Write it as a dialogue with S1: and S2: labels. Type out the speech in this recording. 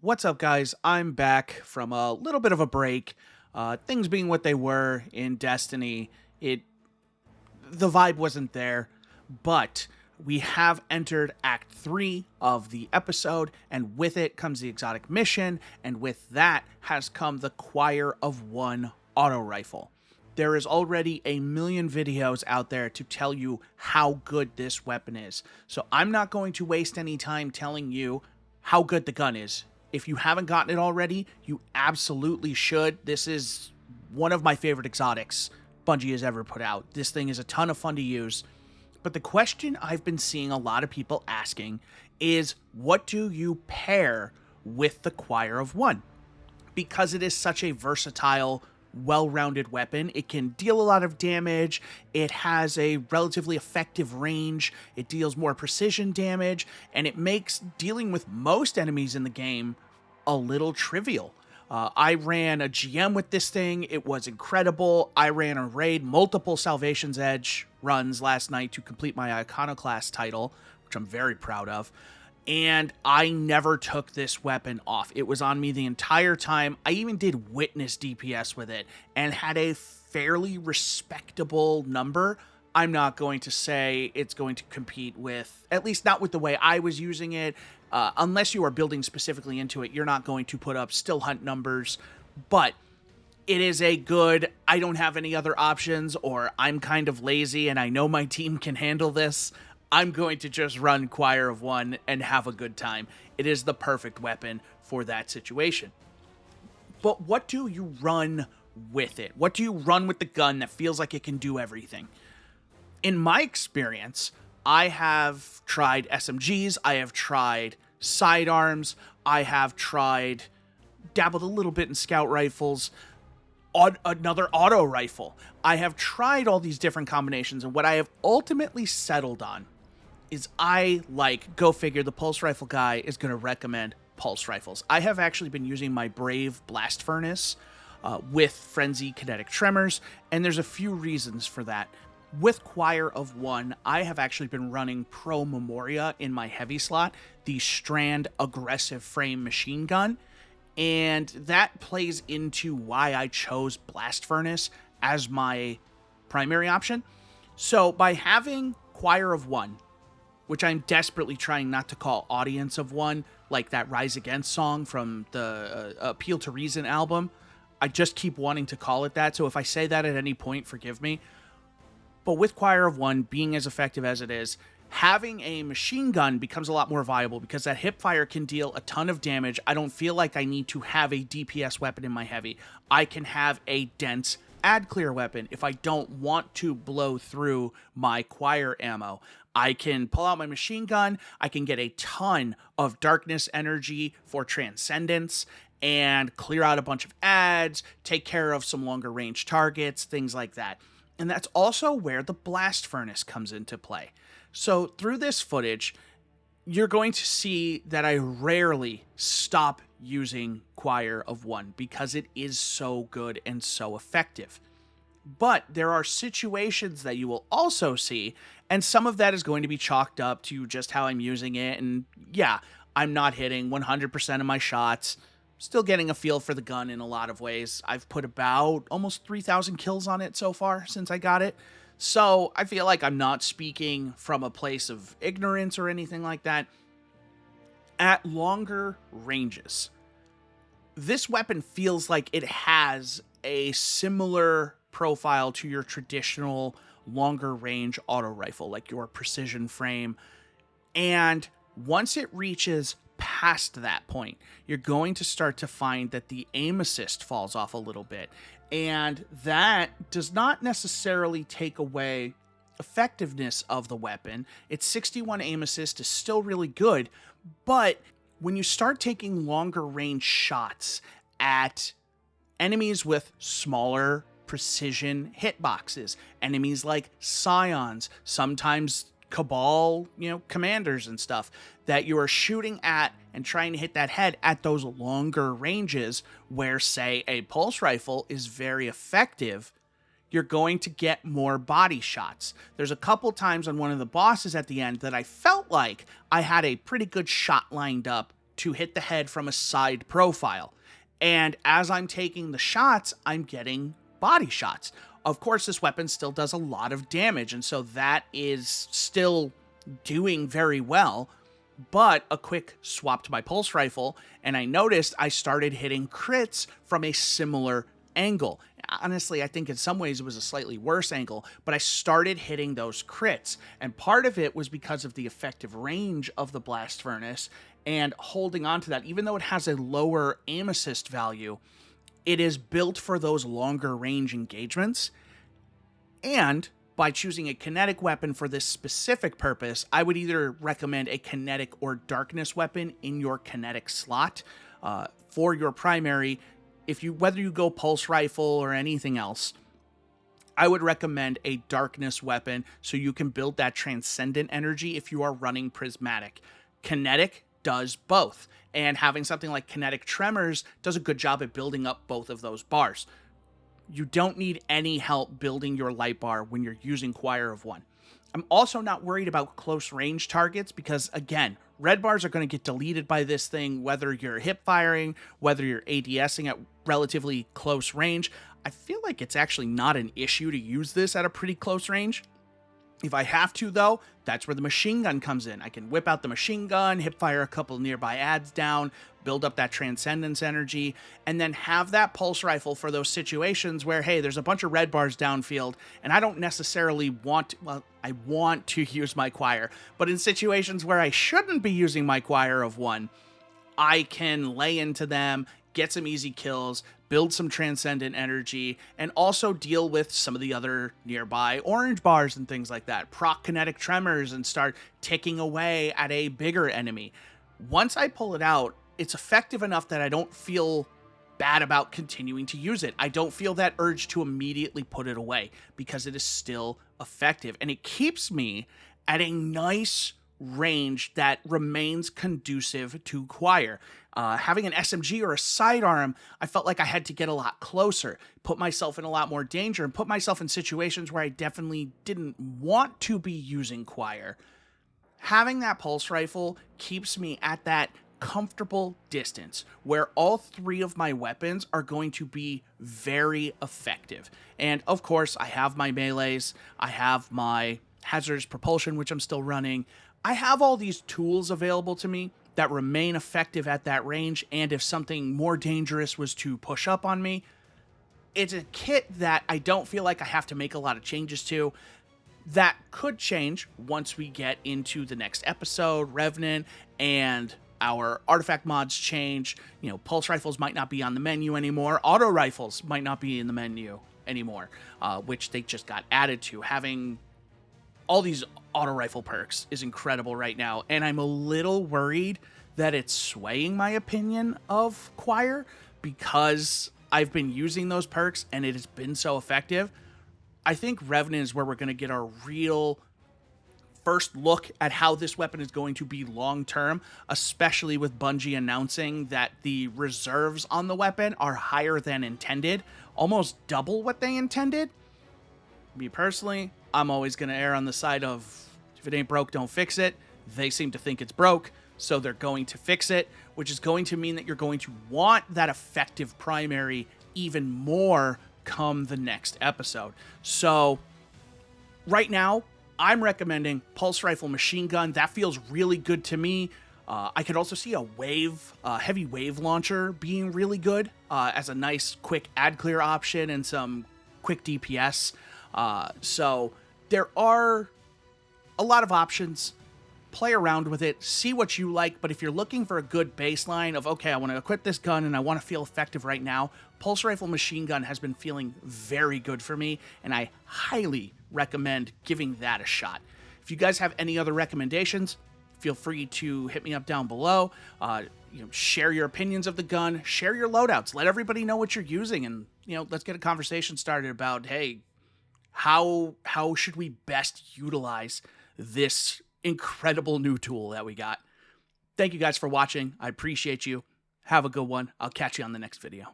S1: What's up, guys? I'm back from a little bit of a break. Things being what they were in Destiny, it the vibe wasn't there, but we have entered Act 3 of the episode, and with it comes the exotic mission, and with that has come the Choir of One auto rifle. There is already a million videos out there to tell you how good this weapon is, so I'm not going to waste any time telling you how good the gun is. If you haven't gotten it already, you absolutely should. This is one of my favorite exotics Bungie has ever put out. This thing is a ton of fun to use. But the question I've been seeing a lot of people asking is, what do you pair with the Choir of One? Because it is such a versatile, well-rounded weapon, it can deal a lot of damage, it has a relatively effective range, it deals more precision damage, and it makes dealing with most enemies in the game a little trivial. I ran a GM with this thing. It was incredible. I ran a raid, multiple Salvation's Edge runs last night to complete my Iconoclast title, which I'm very proud of. And I never took this weapon off. It was on me the entire time. I even did witness DPS with it and had a fairly respectable number. I'm not going to say it's going to compete with, at least not with the way I was using it. Unless you are building specifically into it, you're not going to put up still hunt numbers. But it is a good, I don't have any other options, or I'm kind of lazy and I know my team can handle this. I'm going to just run Choir of One and have a good time. It is the perfect weapon for that situation. But what do you run with it? What do you run with the gun that feels like it can do everything? In my experience, I have tried SMGs, I have tried sidearms, I have tried, dabbled a little bit in scout rifles, another auto rifle. I have tried all these different combinations, and what I have ultimately settled on is go figure, the pulse rifle guy is going to recommend pulse rifles. I have actually been using my Brave Blast Furnace with Frenzy Kinetic Tremors, and there's a few reasons for that. With Choir of One, I have actually been running Pro Memoria in my heavy slot, the Strand Aggressive Frame Machine Gun, and that plays into why I chose Blast Furnace as my primary option. So by having Choir of One, which I'm desperately trying not to call Audience of One, like that Rise Against song from the Appeal to Reason album, I just keep wanting to call it that, so if I say that at any point, forgive me. But with Choir of One being as effective as it is, having a machine gun becomes a lot more viable because that hipfire can deal a ton of damage. I don't feel like I need to have a DPS weapon in my heavy. I can have a dense ad clear weapon if I don't want to blow through my choir ammo. I can pull out my machine gun, I can get a ton of darkness energy for transcendence, and clear out a bunch of ads, take care of some longer range targets, things like that. And that's also where the blast furnace comes into play. So through this footage, you're going to see that I rarely stop using Choir of One because it is so good and so effective. But there are situations that you will also see, and some of that is going to be chalked up to just how I'm using it. And yeah, I'm not hitting 100% of my shots. Still getting a feel for the gun in a lot of ways. I've put about almost 3,000 kills on it so far since I got it. So I feel like I'm not speaking from a place of ignorance or anything like that. At longer ranges, this weapon feels like it has a similar profile to your traditional longer range auto rifle, like your precision frame. And once it reaches past that point, you're going to start to find that the aim assist falls off a little bit. And that does not necessarily take away effectiveness of the weapon. Its 61 aim assist is still really good, but when you start taking longer range shots at enemies with smaller precision hitboxes, enemies like Scions, sometimes Cabal, commanders and stuff, that you are shooting at and trying to hit that head at those longer ranges where, say, a pulse rifle is very effective, you're going to get more body shots. There's a couple times on one of the bosses at the end that I felt like I had a pretty good shot lined up to hit the head from a side profile. And as I'm taking the shots, I'm getting body shots. Of course, this weapon still does a lot of damage, and so that is still doing very well. But a quick swap to my pulse rifle, and I noticed I started hitting crits from a similar angle. Honestly, I think in some ways it was a slightly worse angle, but I started hitting those crits. And part of it was because of the effective range of the blast furnace and holding on to that. Even though it has a lower aim assist value, it is built for those longer range engagements. And by choosing a kinetic weapon for this specific purpose, I would either recommend a kinetic or darkness weapon in your kinetic slot for your primary. Whether you go pulse rifle or anything else, I would recommend a darkness weapon so you can build that transcendent energy if you are running prismatic. Kinetic does both, and having something like kinetic tremors does a good job at building up both of those bars. You don't need any help building your light bar when you're using Choir of One. I'm also not worried about close range targets because, again, red bars are going to get deleted by this thing, whether you're hip firing, whether you're ADSing at relatively close range. I feel like it's actually not an issue to use this at a pretty close range. If I have to, though, that's where the machine gun comes in. I can whip out the machine gun, hip fire a couple nearby ads down, build up that transcendence energy, and then have that pulse rifle for those situations where, hey, there's a bunch of red bars downfield, and I don't necessarily I want to use my Choir, but in situations where I shouldn't be using my Choir of One, I can lay into them, get some easy kills, build some transcendent energy, and also deal with some of the other nearby orange bars and things like that. Proc kinetic tremors and start ticking away at a bigger enemy. Once I pull it out, it's effective enough that I don't feel bad about continuing to use it. I don't feel that urge to immediately put it away because it is still effective, and it keeps me at a nice range that remains conducive to Choir. Having an SMG or a sidearm, I felt like I had to get a lot closer, put myself in a lot more danger, and put myself in situations where I definitely didn't want to be using Choir. Having that pulse rifle keeps me at that comfortable distance where all three of my weapons are going to be very effective. And of course, I have my melees, I have my hazardous propulsion, which I'm still running. I have all these tools available to me that remain effective at that range, and if something more dangerous was to push up on me, it's a kit that I don't feel like I have to make a lot of changes to. That could change once we get into the next episode, Revenant, and our artifact mods change. You know, pulse rifles might not be on the menu anymore. Auto rifles might not be in the menu anymore, which they just got added to. Having all these auto rifle perks is incredible right now, and I'm a little worried that it's swaying my opinion of Choir because I've been using those perks and it has been so effective. I think Revenant is where we're going to get our real first look at how this weapon is going to be long term, especially with Bungie announcing that the reserves on the weapon are higher than intended, almost double what they intended. Me personally, I'm always going to err on the side of if it ain't broke, don't fix it. They seem to think it's broke, so they're going to fix it, which is going to mean that you're going to want that effective primary even more come the next episode. So right now, I'm recommending pulse rifle machine gun. That feels really good to me. I could also see a heavy wave launcher being really good as a nice quick ad clear option and some quick DPS. So there are a lot of options. Play around with it, see what you like, but if you're looking for a good baseline of, okay, I want to equip this gun and I want to feel effective right now, pulse rifle machine gun has been feeling very good for me, and I highly recommend giving that a shot. If you guys have any other recommendations, feel free to hit me up down below. Share your opinions of the gun, share your loadouts, let everybody know what you're using, and let's get a conversation started about, hey, how should we best utilize this incredible new tool that we got. Thank you guys for watching. I appreciate you. Have a good one. I'll catch you on the next video.